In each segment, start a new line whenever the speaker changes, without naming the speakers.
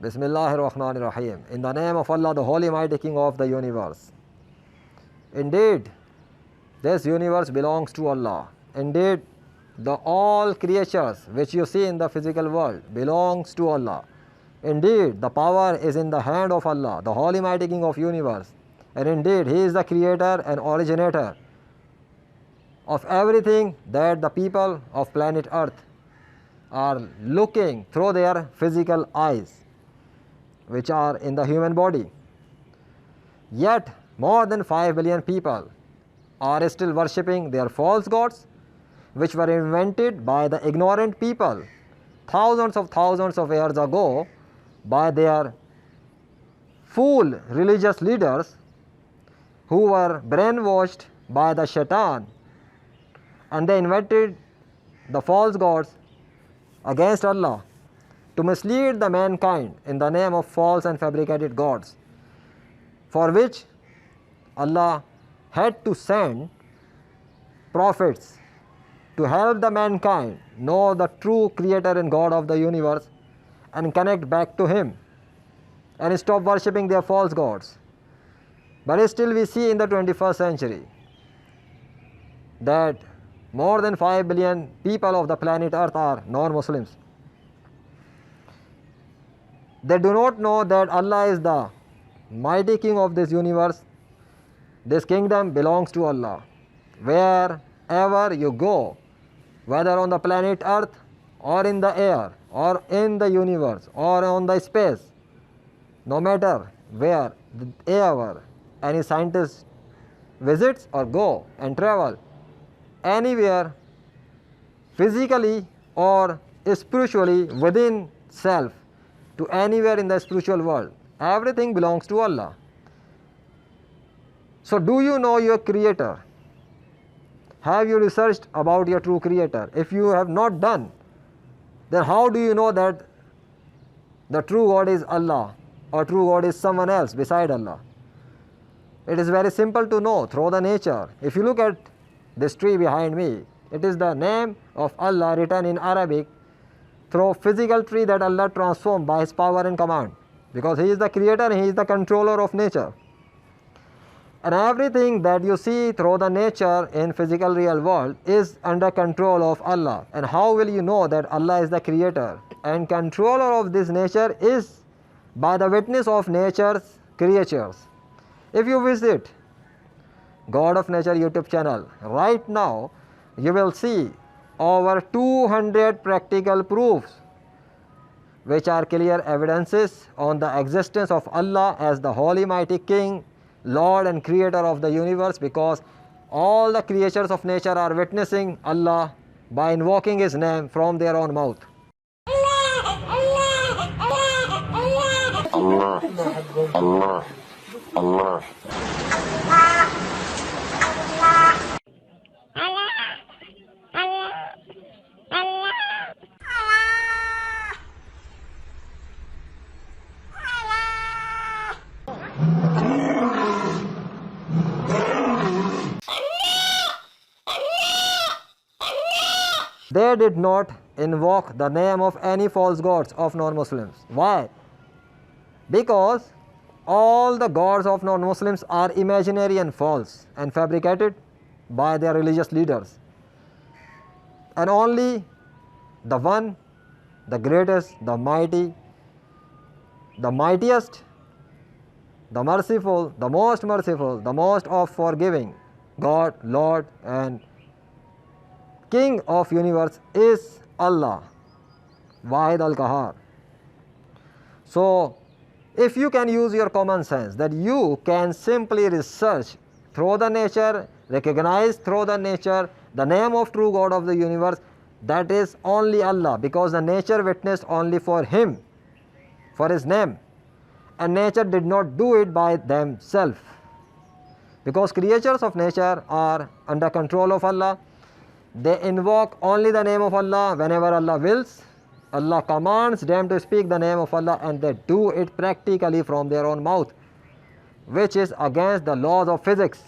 Bismillahirrahmanirrahim. In the name of Allah, the Holy Mighty King of the universe. Indeed, this universe belongs to Allah. Indeed, all creatures which you see in the physical world belongs to Allah. Indeed, the power is in the hand of Allah, the Holy Mighty King of universe. And indeed, He is the creator and originator of everything that the people of planet Earth are looking through their physical eyes, which are in the human body. Yet, more than 5 billion people are still worshipping their false gods, which were invented by the ignorant people thousands of years ago by their fool religious leaders who were brainwashed by the shaitan, and they invented the false gods against Allah to mislead the mankind in the name of false and fabricated gods, for which Allah had to send prophets to help the mankind know the true creator and God of the universe and connect back to Him and stop worshipping their false gods. But still we see in the 21st century that more than 5 billion people of the planet Earth are non-Muslims. They do not know that Allah is the mighty King of this universe. This kingdom belongs to Allah. Wherever you go, whether on the planet Earth or in the air or in the universe or on the space, no matter wherever any scientist visits or go and travel anywhere physically or spiritually within self to anywhere in the spiritual world, everything belongs to Allah. So do you know your creator? Have you researched about your true creator? If you have not done, then how do you know that the true God is Allah or true God is someone else beside Allah? It is very simple to know through the nature. If you look at this tree behind me, it is the name of Allah written in Arabic through physical tree that Allah transformed by His power and command, because He is the creator and He is the controller of nature. And everything that you see through the nature in physical real world is under control of Allah. And how will you know that Allah is the creator and controller of this nature? Is by the witness of nature's creatures. If you visit God of Nature YouTube channel right now, you will see over 200 practical proofs which are clear evidences on the existence of Allah as the Holy Mighty King, Lord and Creator of the universe, because all the creatures of nature are witnessing Allah by invoking His name from their own mouth.
Allah, Allah, Allah.
They did not invoke the name of any false gods of non-Muslims. Why? Because all the gods of non-Muslims are imaginary and false and fabricated by their religious leaders. And only the one, the greatest, the mighty, the mightiest, the merciful, the most of forgiving God, Lord and King of universe is Allah, Wahid al-Qahar. So, if you can use your common sense, that you can simply research through the nature, recognize through the nature the name of true God of the universe, that is only Allah, because the nature witnessed only for Him, for His name, and nature did not do it by themselves, because creatures of nature are under control of Allah. They invoke only the name of Allah whenever Allah wills. Allah commands them to speak the name of Allah, and they do it practically from their own mouth, which is against the laws of physics.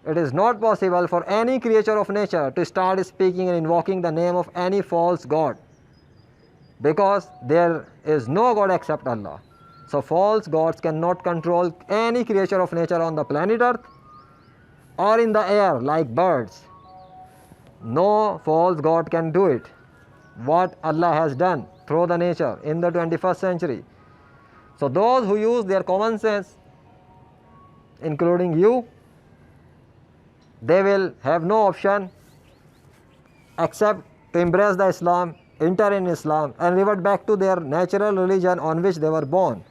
It is not possible for any creature of nature to start speaking and invoking the name of any false god. because there is no God except Allah. So false gods cannot control any creature of nature on the planet Earth or in the air like birds. No false god can do it. What Allah has done through the nature in the 21st century. So those who use their common sense, including you, they will have no option except to embrace the Islam, enter in Islam and revert back to their natural religion on which they were born.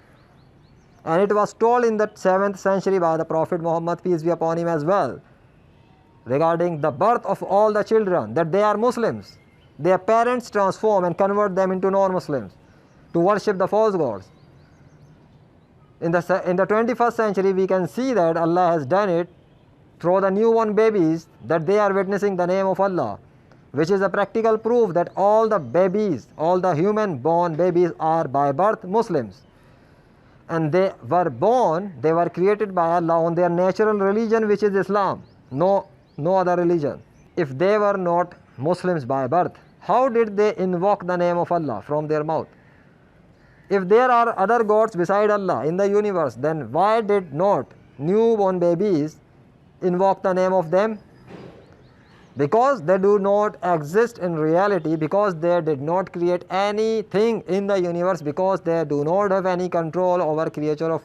And it was told in the 7th century by the Prophet Muhammad, peace be upon him, as well, regarding the birth of all the children, that they are Muslims. Their parents transform and convert them into non-Muslims to worship the false gods. In the 21st century, we can see that Allah has done it through the newborn babies, that they are witnessing the name of Allah, which is a practical proof that all the babies, all the human born babies are by birth Muslims. And they were born, they were created by Allah on their natural religion, which is Islam, no other religion. If they were not Muslims by birth, how did they invoke the name of Allah from their mouth? If there are other gods beside Allah in the universe, then why did not newborn babies invoke the name of them? Because they do not exist in reality, because they did not create anything in the universe, because they do not have any control over creature of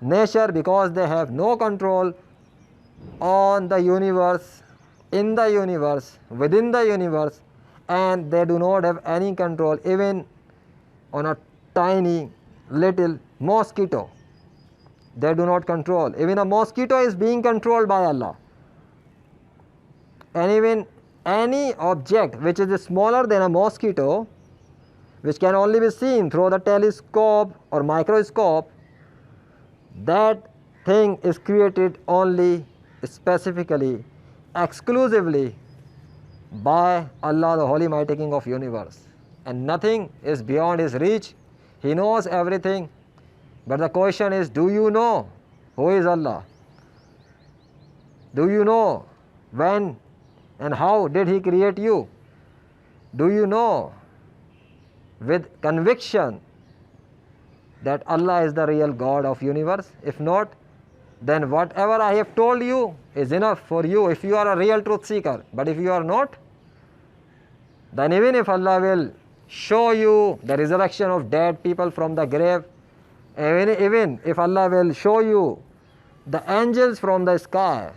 nature, because they have no control on the universe, in the universe, within the universe, and they do not have any control even on a tiny little mosquito. They do not control. Even a mosquito is being controlled by Allah. And even any object which is smaller than a mosquito, which can only be seen through the telescope or microscope, that thing is created only, specifically, exclusively by Allah, the Holy Mighty King of universe. And nothing is beyond his reach. He knows everything. But the question is, do you know who is Allah? Do you know when and how did he create you? Do you know with conviction that Allah is the real God of universe? If not, then whatever I have told you is enough for you if you are a real truth seeker. But if you are not, then even if Allah will show you the resurrection of dead people from the grave, even if Allah will show you the angels from the sky,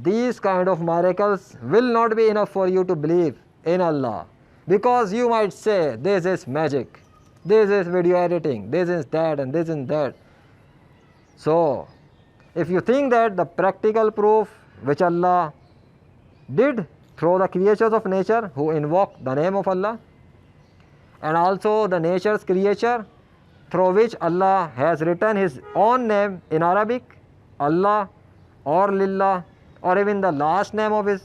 these kind of miracles will not be enough for you to believe in Allah. Because you might say, this is magic, this is video editing, this is that and this is that. So, if you think that the practical proof which Allah did through the creatures of nature who invoke the name of Allah, and also the nature's creature through which Allah has written his own name in Arabic, Allah or Lillah, or even the last name of his,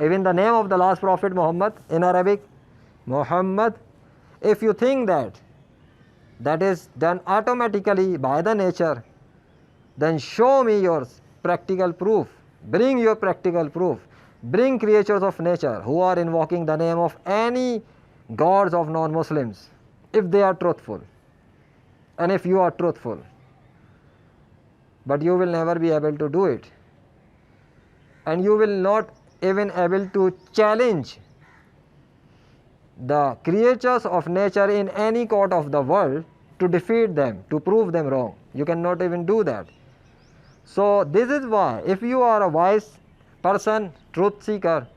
even the name of the last prophet Muhammad in Arabic, Muhammad. If you think that that is done automatically by the nature, then show me your practical proof. Bring your practical proof. Bring creatures of nature who are invoking the name of any gods of non-Muslims, if they are truthful and if you are truthful. But you will never be able to do it. And you will not even able to challenge the creatures of nature in any court of the world to defeat them, to prove them wrong. You cannot even do that. So this is why, if you are a wise person, truth seeker,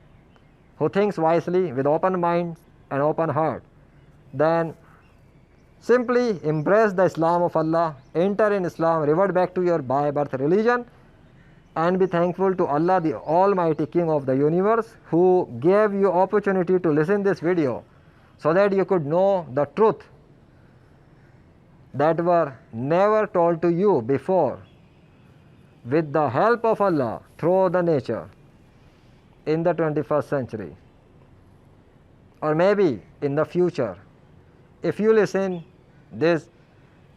who thinks wisely with open mind and open heart, then simply embrace the Islam of Allah, enter in Islam, revert back to your by birth religion, and be thankful to Allah, the Almighty King of the universe, who gave you opportunity to listen this video so that you could know the truth that were never told to you before, with the help of Allah through the nature in the 21st century, or maybe in the future, if you listen this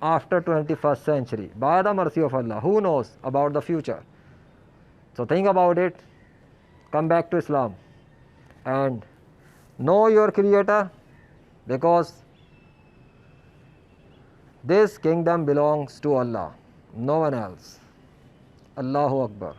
after 21st century, by the mercy of Allah, who knows about the future? So think about it, come back to Islam and know your Creator, because this kingdom belongs to Allah, no one else. Allahu Akbar.